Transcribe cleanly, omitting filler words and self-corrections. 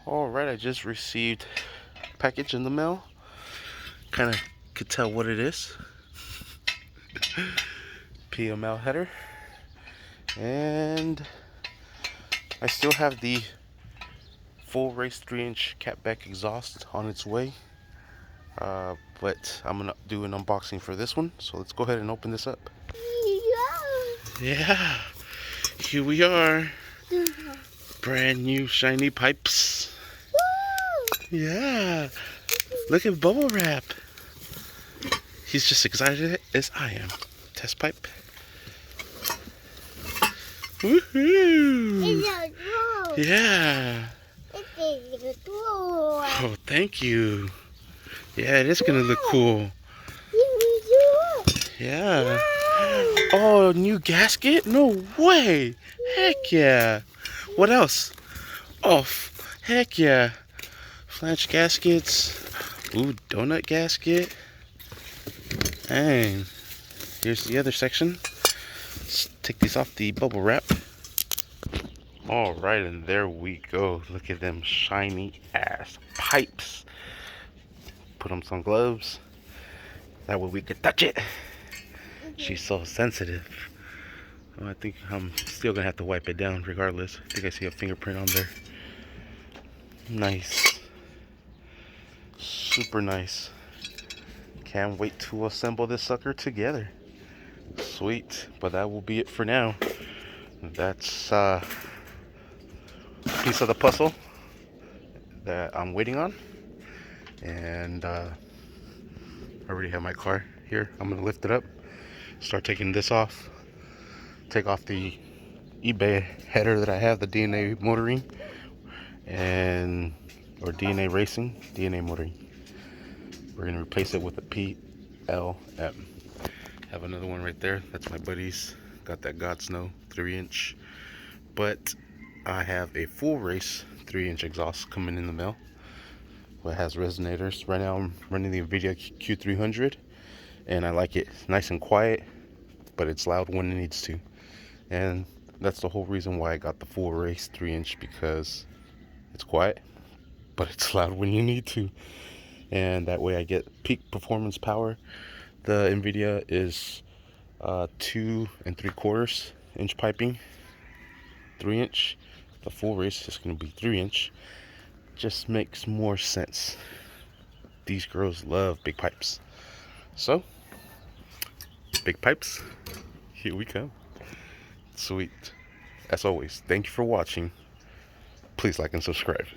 Alright, I just received a package in the mail. Kind of could tell what it is. PLM header. And I still have the full race 3-inch catback exhaust on its way. But I'm going to do an unboxing for this one. So let's go ahead and open this up. Yeah. Here we are. Brand new shiny pipes. Yeah. Look at bubble wrap. He's just excited as I am. Test pipe. Woohoo! Yeah. Oh, thank you. Yeah, it is gonna look cool. Yeah. Oh, new gasket? No way. Heck yeah. What else? Oh, heck yeah. Flange gaskets. Ooh, donut gasket. And here's the other section. Let's take these off the bubble wrap. Alright, and there we go. Look at them shiny ass pipes. Put on some gloves. That way we can touch it. She's so sensitive. Oh, I think I'm still gonna have to wipe it down regardless. I think I see a fingerprint on there. Nice. Super nice. Can't wait to assemble this sucker together. Sweet. But that will be it for now. That's a piece of the puzzle that I'm waiting on. And I already have my car here. I'm gonna lift it up, start taking this off, take off the eBay header that I have, the DNA motoring, or DNA racing, DNA motoring. We're gonna replace it with a PLM. Have another one right there. That's my buddy's. Got that God Snow 3-inch. But I have a full race 3-inch exhaust coming in the mail. It has resonators. Right now I'm running the NVIDIA Q300, and I like it. It's nice and quiet, but it's loud when it needs to. And that's the whole reason why I got the full race 3-inch, because it's quiet, but it's loud when you need to. And that way I get peak performance power. The NVIDIA is 2 3/4 inch piping, 3-inch. The full race is going to be 3-inch. Just makes more sense. These girls love big pipes. So, big pipes, here we come. Sweet. As always, thank you for watching. Please like and subscribe.